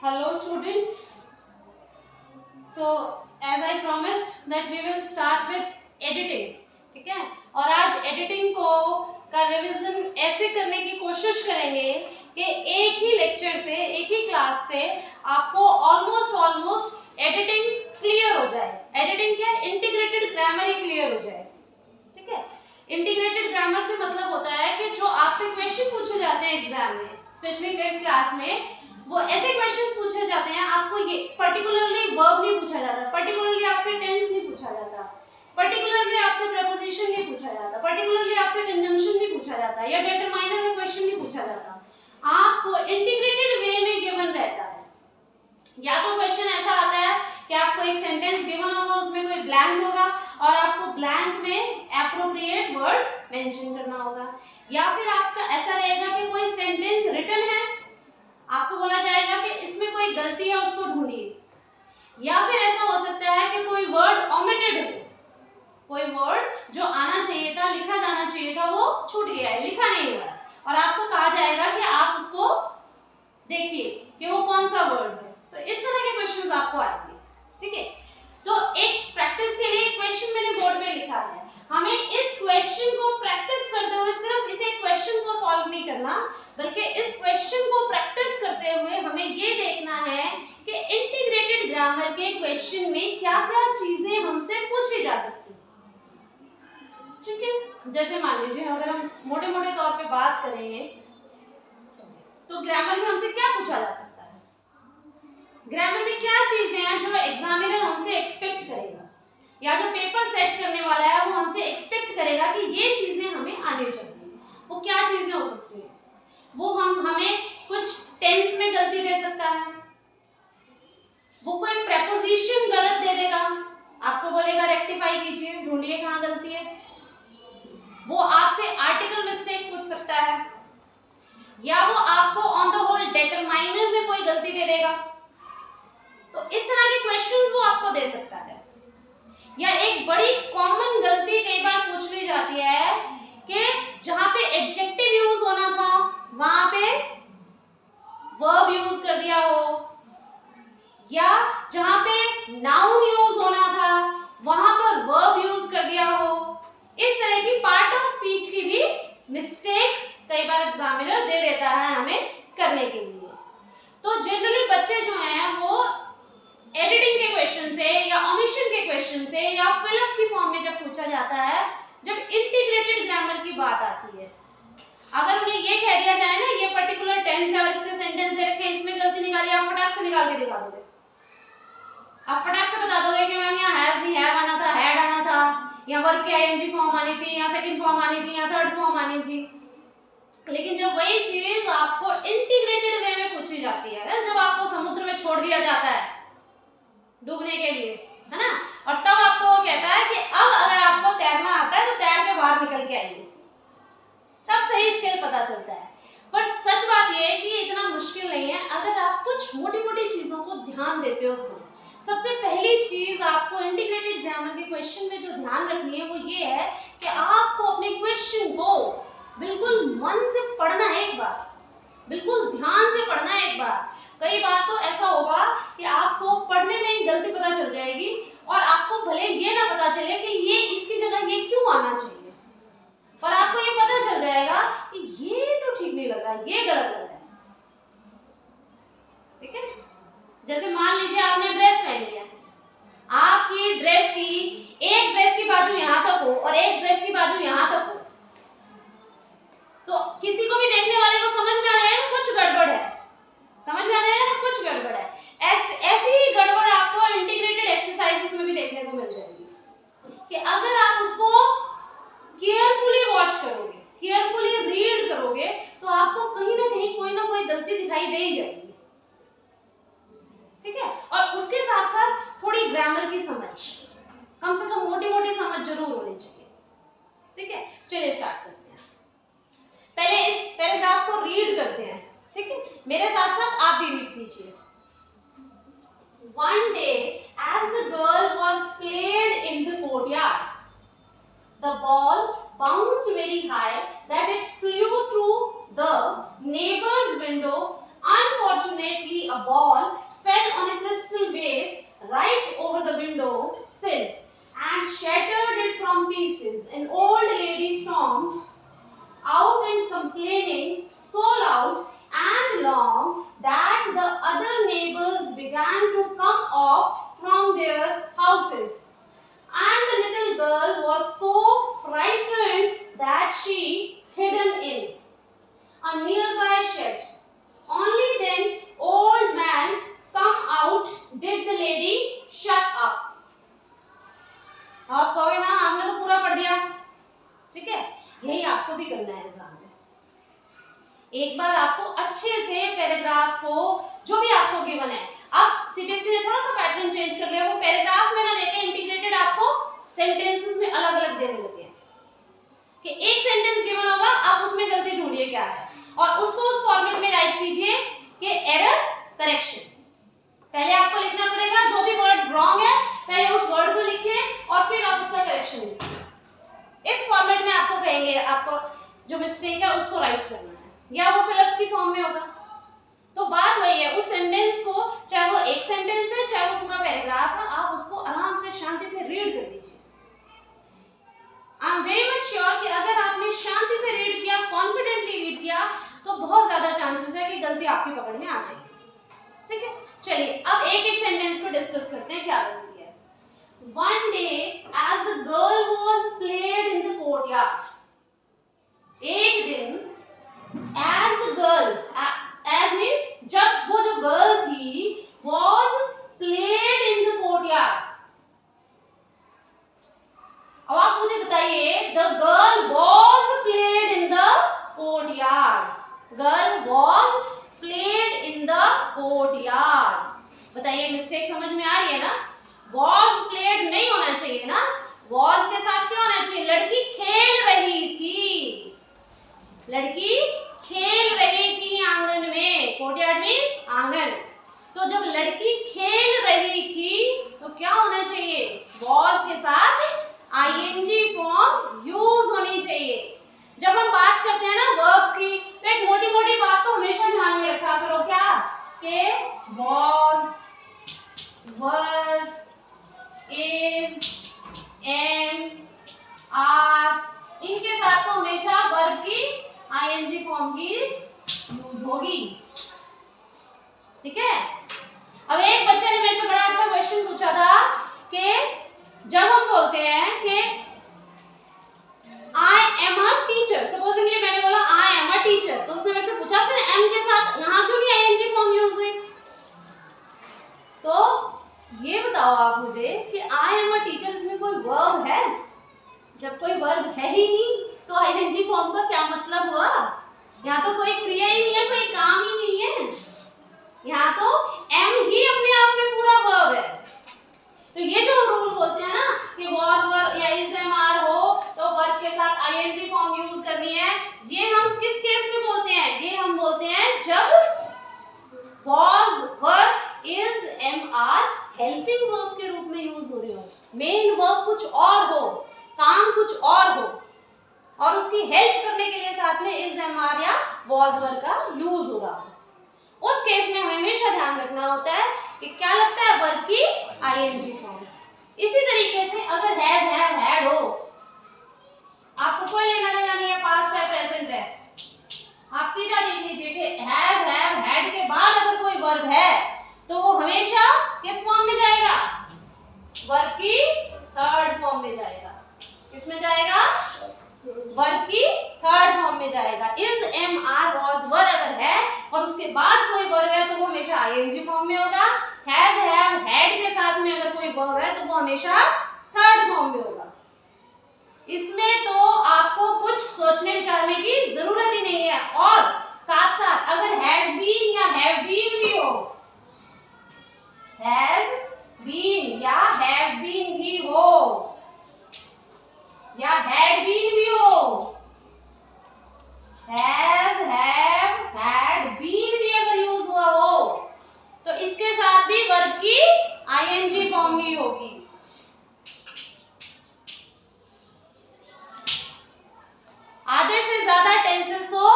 Hello students. So as I promised that we will start with editing. ठीक है, और आज एडिटिंग का रिवीजन ऐसे करने की कोशिश करेंगे कि एक ही लेक्चर से, एक ही क्लास से आपको ऑलमोस्ट एडिटिंग क्लियर हो जाए। एडिटिंग क्या है? इंटीग्रेटेड ग्रामर ही क्लियर हो जाए। ठीक है, इंटीग्रेटेड ग्रामर से मतलब होता है कि जो आपसे क्वेश्चन पूछे जाते हैं एग्जाम में, स्पेशली 10th क्लास में, वो ऐसे क्वेश्चंस पूछे जाते हैं, आपको ये पर्टिकुलरली वर्ब नहीं पूछा जाता, पर्टिकुलरली आपसे टेंस नहीं पूछा जाता, पर्टिकुलरली आपसे प्रीपोजिशन नहीं पूछा जाता, पर्टिकुलरली आपसे कंजंक्शन नहीं पूछा जाता, या डिटरमाइनर का क्वेश्चन नहीं पूछा जाता। आपको इंटीग्रेटेड वे में गिवन रहता है। या तो क्वेश्चन ऐसा आता है कि आपको एक सेंटेंस गिवन होगा, उसमें कोई ब्लैंक होगा और आपको ब्लैंक में एप्रोप्रिएट वर्ड मेंशन करना होगा, या फिर आपका ऐसा रहेगा कि कोई सेंटेंस रिटन है, आपको बोला जाएगा कि इसमें कोई गलती है उसको ढूंढिए, या फिर ऐसा हो सकता है कि कोई वर्ड ओमिटेड हो, कोई वर्ड जो आना चाहिए था, लिखा जाना चाहिए था, वो छूट गया है, लिखा नहीं हुआ है, और आपको कहा जाएगा कि आप उसको देखिए कि वो कौन सा वर्ड है। तो इस तरह के क्वेश्चंस आपको आएंगे। ठीक है, तो एक प्रैक्टिस के लिए क्वेश्चन मैंने बोर्ड पे लिखा है, हमें इस क्वेश्चन को प्रैक्टिस करते हुए सिर्फ इसे क्वेश्चन को सॉल्व नहीं करना, बल्कि इस क्वेश्चन को प्रैक्टिस करते हुए हमें ये देखना है कि इंटीग्रेटेड ग्रामर के क्वेश्चन में क्या-क्या चीजें हमसे पूछी जा सकती हैं। ठीक है, जैसे मान लीजिए अगर हम मोटे-मोटे तौर पे बात करें तो ग्रामर में हमसे क्या पूछा जा सकता है, ग्रामर में क्या चीजें हैं जो एग्जामिनर हमसे एक्सपेक्ट करेगा, या जो पेपर सेट करने वाला है वो हमसे एक्सपेक्ट करेगा कि ये चीजें हमें आनी चाहिए। वो क्या चीजें हो सकती हैं? वो हमें कुछ टेंस में गलती दे सकता है, वो कोई प्रेपोजिशन गलत दे देगा, आपको बोलेगा रेक्टिफाई कीजिए, ढूंढिए कहाँ गलती है, वो आपसे आर्टिकल मिस्टेक पूछ सकता है, या वो आपको ऑन द होल डिटरमाइनर में कोई गलती दे देगा। तो इस तरह के क्वेश्चंस वो आपको दे सकता है। या एक बड़ी कॉमन गलती कई बार पूछ ली जाती है कि जहां पे एडजेक्टिव यूज होना था वहां पे वर्ब यूज कर दिया हो, या जहां पे नाउन यूज होना था वहां पर वर्ब यूज कर दिया हो। इस तरह की पार्ट ऑफ स्पीच की भी मिस्टेक कई बार एग्जामिनर दे देता है हमें करने के लिए। तो जनरली बच्चे जो हैं वो एडिटिंग के क्वेश्चन से या ओमिशन के क्वेश्चन से या फिलअप की फॉर्म में जब पूछा जाता है, जब इंटीग्रेटेड ग्रामर की बात आती है, अगर उन्हें ये कह दिया जाए ना ये पर्टिकुलर टेंस है और इसके सेंटेंस दे रखे, इसमें गलती निकालिए, आप फटाक से निकाल के दिखा दोगे, आप फटाक से बता दोगे कि मैम यहाँ हैज नहीं हैव आना था, हैड आना था, या वर्ब की आईएनजी फॉर्म आनी थी, या सेकंड फॉर्म आनी थी, या थर्ड फॉर्म आनी थी। लेकिन जब वही चीज आपको इंटीग्रेटेड वे में पूछी जाती है, जब आपको समुद्र में छोड़ दिया जाता है डूबने के लिए, है ना, और तब आपको वो कहता है कि अब अगर आपको तैरना आता है तो तैर के बाहर निकल के आइए, तब सही स्किल पता चलता है। पर सच बात यह है कि इतना मुश्किल नहीं है अगर आप कुछ मोटी-मोटी चीजों को ध्यान देते हो तो। सबसे पहली चीज आपको इंटीग्रेटेड ग्रामर के क्वेश्चन में जो ध्यान रखनी है वो ये है कि आपको अपने क्वेश्चन को बिल्कुल मन से पढ़ना है, एक बार बिल्कुल ध्यान से पढ़ना है एक बार। कई बार तो ऐसा होगा कि आपको पढ़ने में ही गलती पता चल जाएगी और आपको भले ये ना पता चले कि ये इसकी जगह ये क्यों आना चाहिए, और आपको ये पता चल जाएगा कि ये तो ठीक नहीं लग रहा, ये गलत लग रहा है। ठीक है, जैसे मान लीजिए आपने ड्रेस पहनी है, आपकी ड्रेस की एक ड्रेस की बाजू यहाँ तक हो और एक ड्रेस की बाजू यहाँ तक हो, तो किसी को भी देखने वाले को समझ में आ जाएगा कुछ गड़बड़ है, समझ में आ जाएगा कुछ गड़बड़ है। ऐसी ही गड़बड़ आपको इंटीग्रेटेड एक्सरसाइजेस में भी देखने को मिल जाएगी कि अगर आप उसको केयरफुली वॉच करोगे, केयरफुली रीड करोगे, तो आपको कहीं ना कहीं कोई ना कोई गलती दिखाई दे ही जाएगी। ठीक है, और उसके साथ साथ थोड़ी ग्रामर की समझ, कम से कम मोटी-मोटी समझ जरूर होनी चाहिए। ठीक है, चलिए स्टार्ट करते हैं। पहले इस पैराग्राफ को रीड करते हैं। ठीक है, मेरे साथ साथ आप भी रीड कीजिए। One day, as the girl was played in the courtyard, the ball bounced very high that it flew through the neighbor's window. Unfortunately, a ball complaining so loud and long that the other neighbors began to come off from their houses, and the little girl was so frightened that she hidden in a nearby shed. Only then, old man come out, did the lady shut up. आप कहोगे ma'am आपने तो पूरा पढ़ दिया, ठीक है, यही आपको भी करना है एग्जाम में। एक बार आपको अच्छे से पैराग्राफ को जो भी आपको गिवन है, अब सीबीएसई ने थोड़ा सा पैटर्न चेंज कर लिया, वो पैराग्राफ में ना देके इंटीग्रेटेड आपको सेंटेंसेस में अलग अलग देने लगे हैं कि एक सेंटेंस गिवन होगा, आप उसमें गलती ढूंढिए क्या है और उसको उस फॉर्मेट में राइट कीजिए कि एरर करेक्शन। पहले आपको लिखना पड़ेगा जो भी वर्ड रॉन्ग है पहले उस वर्ड को लिखिए और फिर आप उसका करेक्शन लिखिए। इस फॉर्मेट में आपको कहेंगे आपको जो मिस्टेक है उसको राइट करना है, या वो फिलिप्स की फॉर्म में होगा। तो बात वही है, उस सेंटेंस को चाहे वो एक सेंटेंस है चाहे वो पूरा पैराग्राफ है, आप उसको आराम से शांति से रीड कर लीजिए। I am very much sure कि अगर आपने शांति से रीड किया, कॉन्फिडेंटली रीड किया, तो बहुत ज्यादा चांसेस है कि गलती आपकी पकड़ में आ जाएगी। ठीक है, चलिए अब एक एक सेंटेंस को डिस्कस करते हैं क्या गलती है। One day, as the girl was played in the courtyard. एक दिन, as the girl, as means जब वो जो girl थी, was played in the courtyard. अब आप मुझे बताइए, the girl was played in the courtyard. Girl was played in the courtyard. बताइए मिस्टेक समझ में आ रही है ना? was played नहीं होना चाहिए ना, was के साथ क्या होना चाहिए? लड़की खेल रही थी, लड़की खेल रही थी आंगन में। कोर्टयार्ड मीन्स आंगन। तो जब लड़की खेल रही थी तो क्या होना चाहिए? was के साथ ing फॉर्म यूज होनी चाहिए। जब हम बात करते हैं ना वर्ब्स की, तो एक मोटी मोटी बात तो हमेशा ध्यान में रखा करो, क्या कि was, were, is, am, are, इनके साथ तो हमेशा वर्ब की ing फॉर्म की यूज होगी। ठीक है, अब एक बच्चे ने मेरे से बड़ा अच्छा क्वेश्चन पूछा था कि जब हम बोलते हैं कि I am a teacher, supposedly मैंने बोला I am a teacher, तो उसने मेरे से पूछा फिर am के साथ यहाँ क्यों नहीं ing फॉर्म यूज हुई? तो ये बताओ आप मुझे कि I am a teacher इसमें कोई वर्ब है? जब कोई वर्ब है ही नहीं तो ing फॉर्म का क्या मतलब हुआ? यहाँ तो कोई क्रिया ही नहीं है, कोई काम ही नहीं है, यहाँ तो am ही अपने आप में पूरा वर्ब है। तो ये जो हम रूल बोलते हैं ना कि was, were या is, am, are हो तो वर्ब के साथ ing फॉर्म यूज करनी है, ये हम किस केस में बोलते हैं? ये हम बोलते हैं जब was, were, is, am, are helping verb के रूप में यूज हो रहे हो, मेन वर्ब कुछ और हो, काम कुछ और हो और उसकी हेल्प करने के लिए साथ में is, am, are या was, were का यूज हो रहा हो, उस केस में हमें हमेशा ध्यान रखना होता है कि क्या लगता है वर्ब की ing फॉर्म। इसी तरीके से अगर हैज, हैव, हैड हो, आपको कोई लेना देना नहीं है पास्ट है प्रेजेंट है, आप सीधा देख लीजिए कि हैज, हैव, हैड के बाद अगर कोई वर्ब है तो वो हमेशा किस फॉर्म में जाएगा? वर्ब की थर्ड फॉर्म में जाएगा। किसमें जाएगा? वर्ब की थर्ड फॉर्म में जाएगा। इज, एम, आर, वॉज, वर अगर है और उसके बाद कोई वर्ब है तो वो हमेशा ing फॉर्म में होगा। हैज, हैव, हैड के साथ में अगर कोई वर्ब है तो वो हमेशा थर्ड फॉर्म में होगा। इसमें तो आपको कुछ सोचने विचारने की जरूरत ही नहीं है। और साथ साथ अगर हैज बीन या हैव बीन भी हो, हैज बीन या हैव बीन भी हो या हैड बीन भी हो, हैज, हैव, हैड, बीन भी अगर यूज हुआ हो तो इसके साथ भी वर्ब की ing फॉर्म ही होगी। आधे से ज्यादा टेंसेस तो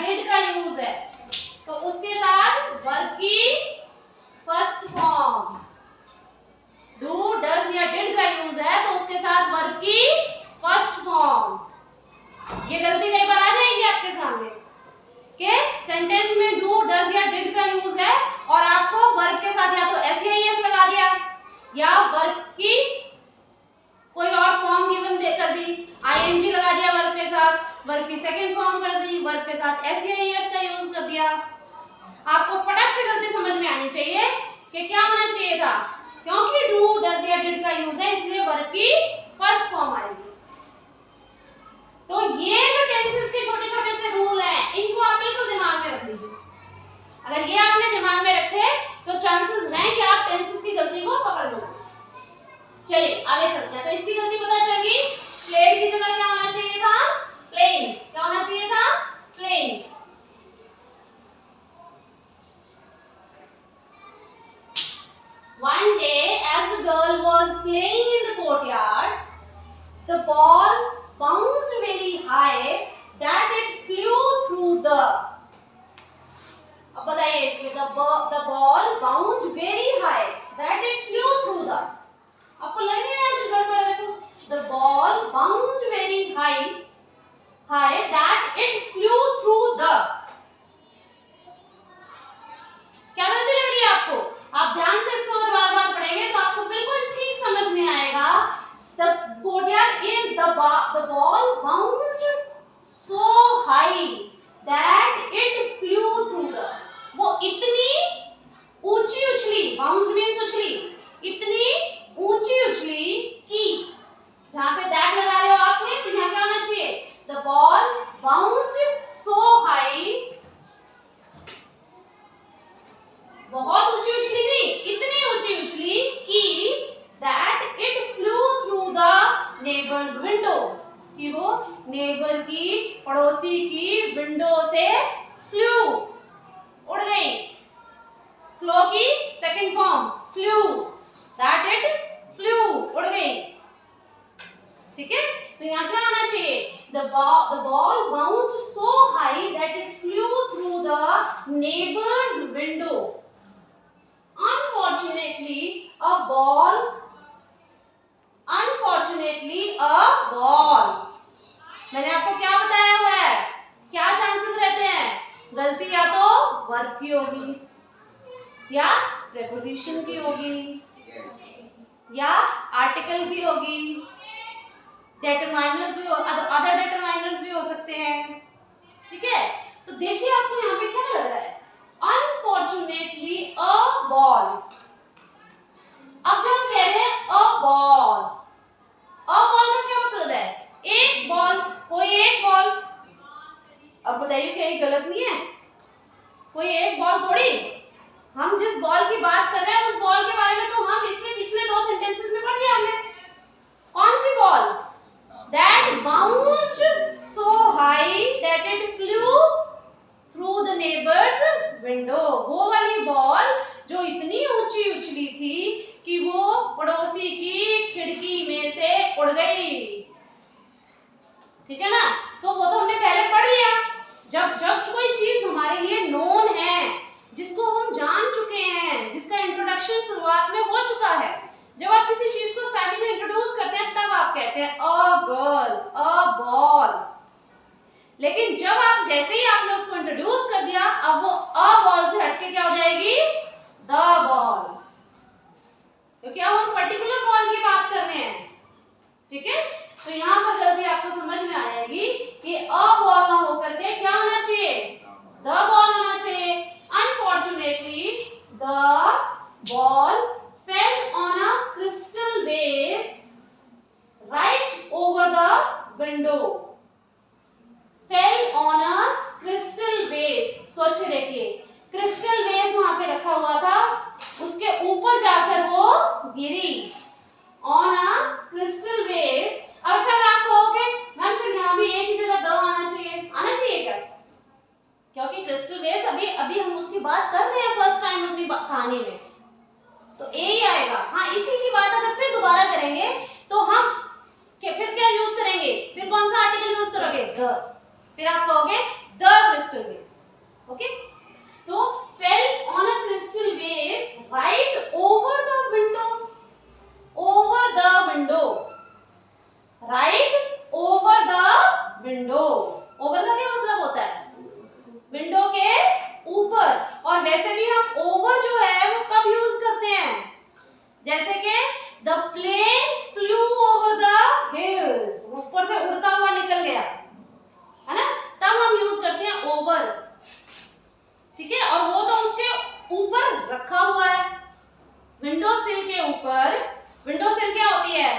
डिड का यूज है तो उसके साथ वर्ब की फर्स्ट फॉर्म, डू डज या डिड का यूज है तो उसके साथ वर्ब की फर्स्ट फॉर्म। ये गलती कई बार आ जाएगी आपके सामने कि सेंटेंस में डू डज या डिड का यूज है और आपको वर्ब के साथ या तो एस या ईएस लगा दिया या वर्ब की कोई और फॉर्म गिवन कर दी, आईएनजी लगा दिया वर्ब के साथ, वर्ब की सेकंड फॉर्म कर दी, वर्ब के साथ एस या ईएस का यूज कर दिया। आपको फटक से गलती समझ में आनी चाहिए कि क्या होना चाहिए था, क्योंकि डू डज या डिड का यूज है इसलिए वर्ब की फर्स्ट फॉर्म आएगी। तो ये जो टेंसेस के छोटे छोटे से रूल हैं इनको आप बिल्कुल दिमाग में रख लीजिए। अगर ये आपने दिमाग में रखे तो चांसेस हैं कि आप टेंसेस की गलती को पकड़ लोगे। चलिए आगे चलते हैं। तो इसकी गलती पता चल गई, प्लेड की जगह क्या होना चाहिए था, प्लेन। क्या होना चाहिए था, plane. One day as the girl was playing in the courtyard, the ball bounced very high that it flew through the, अब बताइए इसमें the ball bounced very high that it flew through the, आपको लग नहीं रहा है कुछ गड़बड़ है? देखो the ball bounced very high that it flew through the, क्या गलती लग रही है आपको? आप ध्यान से इसको अगर बार बार पढ़ेंगे तो आपको बिल्कुल ठीक समझ में आएगा। The courtyard in the ball bounced so high that it flew through the, वो इतनी ऊंची उछली, बाउंस मींस उछली, इतनी ऊंची उछली कि, जहां पे दैट लगा रहे हो आपने तो यहाँ क्या होना चाहिए, the ball bounced so high, बहुत ऊंची उछली थी, इतनी ऊंची उछली कि that it flew through the neighbor's window, कि वो नेबर की, पड़ोसी की विंडो से फ्लू, उड़ गई। फ्लो की second form flu, that it flew, उड़ गई। ठीक है, तो यहाँ क्या आना चाहिए, the ball bounced so high that it flew through the neighbor's window. Unfortunately a ball, मैंने आपको क्या बताया हुआ है, क्या चांसेस रहते हैं, गलती या तो वर्ब की होगी या प्रेपोजिशन की होगी या आर्टिकल की होगी, डिटरमाइनर्स भी, अदर डिटरमाइनर्स भी हो सकते हैं। ठीक है, तो देखिए आपको यहाँ पे क्या लग रहा है, अनफॉर्चुनेटली अ बॉल। अब जब हम कह रहे हैं अ बॉल का क्या मतलब है, एक बॉल, कोई एक बॉल। अब बताइए क्या ये गलत नहीं है, कोई एक बॉल थोड़ी, हम जिस बॉल की बात कर रहे हैं उस बॉल के बारे में तो हम इससे पिछले दो सेंटेंसेस में पढ़ लिया हमने। कौन सी ball, that bounced so high that it flew through the neighbor's window, वो वाली बॉल जो इतनी ऊंची उछली थी कि वो पड़ोसी की खिड़की में से उड़ गई। ठीक है ना, तो वो तो हमने पहले पढ़ लिया। जब कोई चीज हमारे लिए नोन है, जिसको हम जान चुके हैं, जिसका इंट्रोडक्शन शुरुआत में हो चुका है, जब आप किसी चीज को स्टार्टिंग में इंट्रोड्यूस करते हैं तब आप कहते हैं अ गर्ल, अ बॉल। लेकिन जब आप, जैसे ही आपने उसको इंट्रोड्यूस कर दिया, अब वो अ बॉल से हटके क्या हो जाएगी, द बॉल, क्योंकि अब हम पर्टिकुलर बॉल की बात कर रहे हैं। ठीक है, तो यहाँ पर गलती आपको समझ में आ जाएगी कि अ बॉल ना होकर के क्या होना चाहिए, द बॉल होना चाहिए। Unfortunately the ball fell on a crystal vase right over the window. Fell on a crystal vase, सोच के देखिए, क्रिस्टल वेस वहां पे रखा हुआ था, उसके ऊपर जाकर वो गिरी। On a crystal vase। अब अच्छा अगर आप कहोगे मैम फिर यहाँ भी एक ही जगह द आना चाहिए क्या? क्योंकि क्रिस्टल वेस अभी हम उसकी बात कर रहे हैं फर्स्ट टाइम अपनी कहानी में, तो ए ही आएगा। हाँ, इसी की बात अगर फिर दोबारा करेंगे तो हम फिर क्या यूज करेंगे, फिर कौन सा आर्टिकल यूज करोगे, द, फिर आप कहोगे द क्रिस्टल ऊपर, ठीक है, और वो तो उसके ऊपर रखा हुआ है, विंडो सिल के ऊपर। विंडो सिल क्या होती है,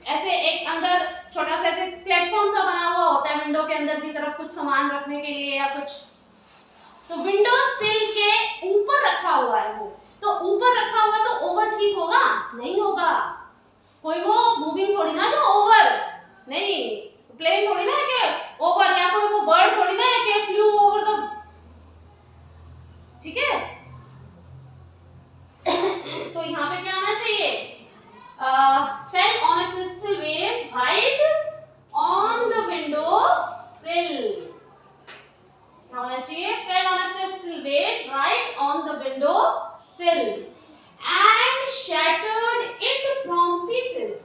ऐसे एक अंदर छोटा सा ऐसे प्लेटफॉर्म सा बना हुआ होता है विंडो के अंदर की तरफ कुछ सामान रखने के लिए या कुछ, तो विंडो सिल के ऊपर रखा हुआ है वो, तो ऊपर रखा हुआ तो ओवर ठीक होगा? नहीं होगा, कोई वो मूविंग थोड़ी ना जो ओवर, नहीं, प्लेन थोड़ी ना है कि ओवर, या कोई वो बर्ड थोड़ी ना है कि फ्लू ओवर द, ठीक है। तो यहाँ पे क्या आना चाहिए, fell on a crystal vase right on the window sill, क्या होना चाहिए, fell on a crystal vase right on the window sill and shattered it from pieces,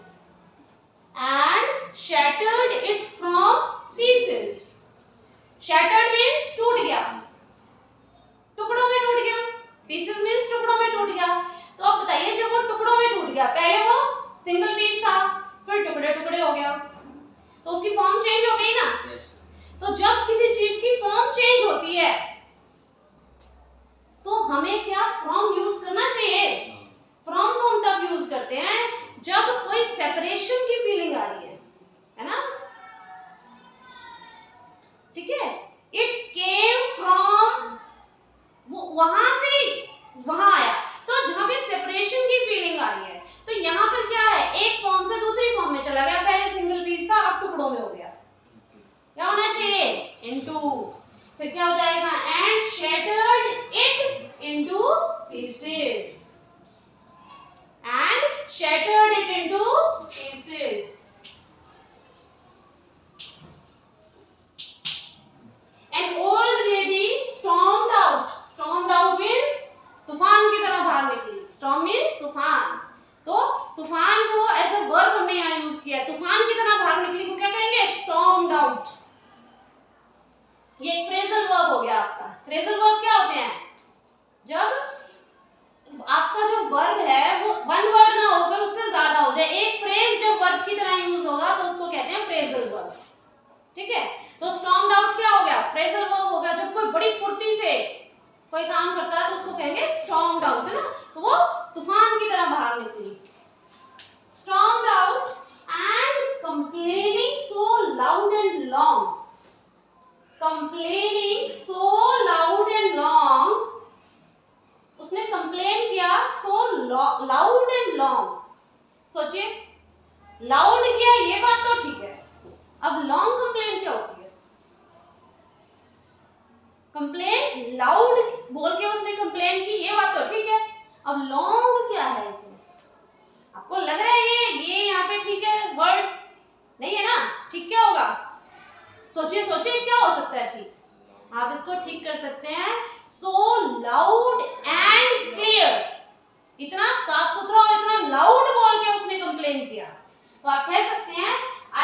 and shattered it from pieces, shattered means टूट गया, टुकड़ों में टूट गया, pieces means टुकड़ों में टूट गया। तो अब बताइए जब वो टुकड़ों में टूट गया, पहले वो सिंगल पीस था, फिर टुकड़े टुकड़े हो गया, तो उसकी फॉर्म चेंज हो गई ना। तो जब किसी चीज की फॉर्म चेंज होती है तो हमें क्या फ्रॉम यूज करना चाहिए, फ्रॉम तो हम तब यूज करते हैं जब कोई सेपरेशन की फीलिंग आ रही है ना, ठीक है। इट केम फ्रॉम, वो वहां से वहां आया, तो जहां पे सेपरेशन की फीलिंग आ रही है, तो यहाँ पर क्या है, एक फॉर्म से दूसरी फॉर्म में चला गया, पहले सिंगल पीस था अब टुकड़ों में हो गया, क्या होना चाहिए, इनटू, फिर क्या हो जाएगा, and shattered it into pieces, and shattered it into pieces. An old lady stormed out. Stormed out means तूफान की तरह बाहर निकली। Storm means तूफान। तो तूफान को एज अ वर्ब हमने यहाँ यूज किया। तूफान की तरह बाहर निकली को क्या कहेंगे, stormed out। ये एक फ्रेजल वर्ब हो गया आपका। फ्रेजल वर्ब क्या होते हैं, जब आपका जो वर्ब है वो वन वर्ड ना होकर उससे ज्यादा हो जाए, एक फ्रेज जब वर्ब की तरह यूज होगा तो उसको कहते हैं फ्रेजल वर्ब, ठीक है। तो स्टॉर्म्ड आउट क्या हो गया, फ्रेजल वर्ब हो गया। जब कोई बड़ी फुर्ती से कोई काम करता है तो उसको कहेंगे स्टॉर्म्ड आउट, है ना, तो वो तूफान की तरह बाहर निकली। Stormed out and complaining so loud and long, complaining so loud and long, उसने कंप्लेन किया सो लाउड एंड लॉन्ग। सोचिए, लाउड किया ये बात तो ठीक है, अब लॉन्ग कंप्लेन क्या होती है, कंप्लेन लाउड बोल के उसने कंप्लेन की ये बात तो ठीक है, अब लॉन्ग क्या है इसमें, आपको लग रहा है ये यहाँ पे ठीक है वर्ड नहीं है ना, ठीक क्या होगा, सोचिए सोचिए क्या हो सकता है ठीक, आप इसको ठीक कर सकते हैं, सो लाउड एंड क्लियर, इतना साफ सुथरा और इतना लाउड बोल के उसने कंप्लेन किया, तो आप कह सकते हैं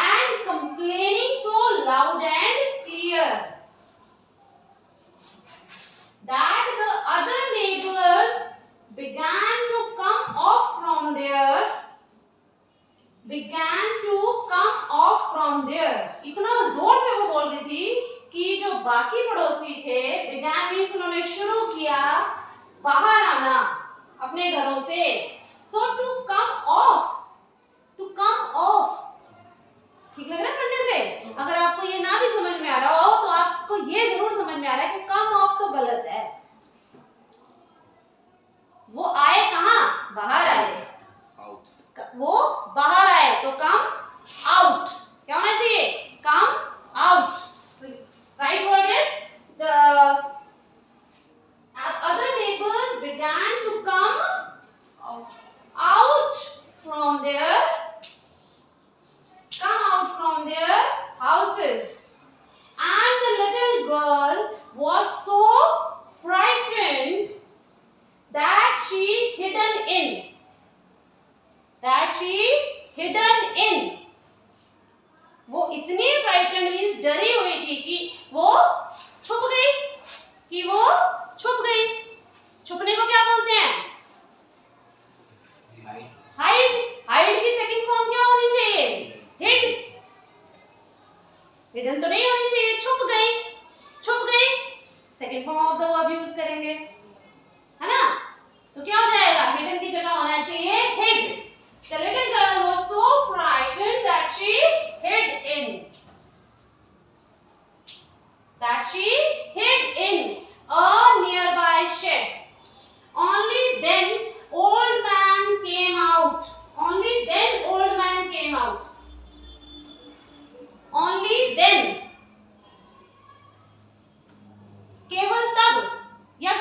and complaining so loud and clear that the other neighbors began to come off from there, इतना जोर से वो बोल रही थी कि जो बाकी पड़ोसी थे, began means उन्होंने शुरू किया बाहर आना अपने घरों से, so to come off, ठीक लग रहा है पढ़ने से। अगर आपको ये ना भी समझ में आ रहा हो तो आपको ये जरूर समझ में आ रहा है कि कम ऑफ तो गलत है, वो आए कहां, बाहर आए, वो बाहर आए तो कम आउट, क्या होना चाहिए, come out. Right word is the other neighbors began to come out from their houses, and the little girl was second form of the verb use करेंगे, है ना? तो क्या हो जाएगा, हिडन की जगह होना चाहिए hid. The little girl was so frightened that she hid in a nearby shed. Only then old man came out. Only then old man came out. Only then, केवल तब या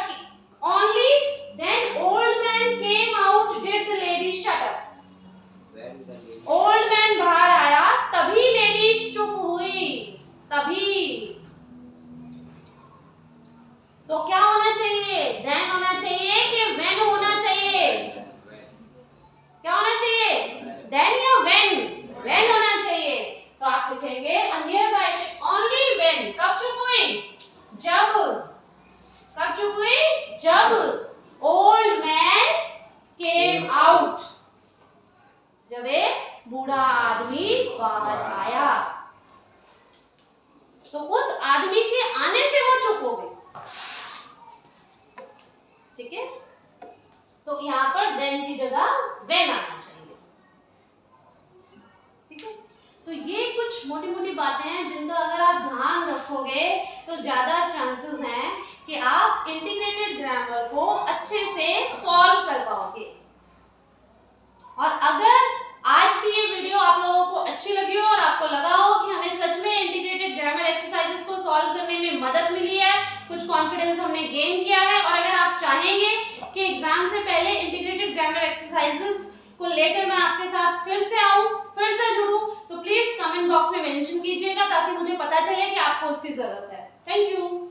only then old man came out did the lady shut up. Old man बाहर आया तभी lady चुप हुई, तभी. तो क्या होना चाहिए, देन होना चाहिए कि व्हेन होना चाहिए? क्या होना चाहिए, देन या व्हेन? व्हेन होना चाहिए. तो आप लिखेंगे a nearby shed. only when, कब चुप हुई, जब. कब चुप हुई, जब ओल्ड मैन केम आउट, जब एक बूढ़ा आदमी बाहर आया. तो उस आदमी के आने से वो चुप हो गई. ठीक है, तो यहां पर देन की जगह व्हेन आना चाहिए. ठीक है, तो ये कुछ मोटी मोटी बातें हैं जिनका अगर आप ध्यान रखोगे तो ज्यादा चांसेस हैं कि आप इंटीग्रेटेड ग्रामर को अच्छे से सॉल्व कर पाओगे. और अगर आज की ये वीडियो आप लोगों को अच्छी लगी हो और आपको लगा हो कि हमें सच में इंटीग्रेटेड ग्रामर एक्सरसाइजेस को सॉल्व करने में मदद मिली है, कुछ कॉन्फिडेंस हमने गेन किया है, और अगर आप चाहेंगे कि एग्जाम से पहले इंटीग्रेटेड ग्रामर एक्सरसाइजेस को लेकर मैं आपके साथ फिर से आऊं, फिर से जुड़ूं, तो प्लीज कमेंट बॉक्स में मेंशन कीजिएगा ताकि मुझे पता चले कि आपको उसकी जरूरत है. Thank you.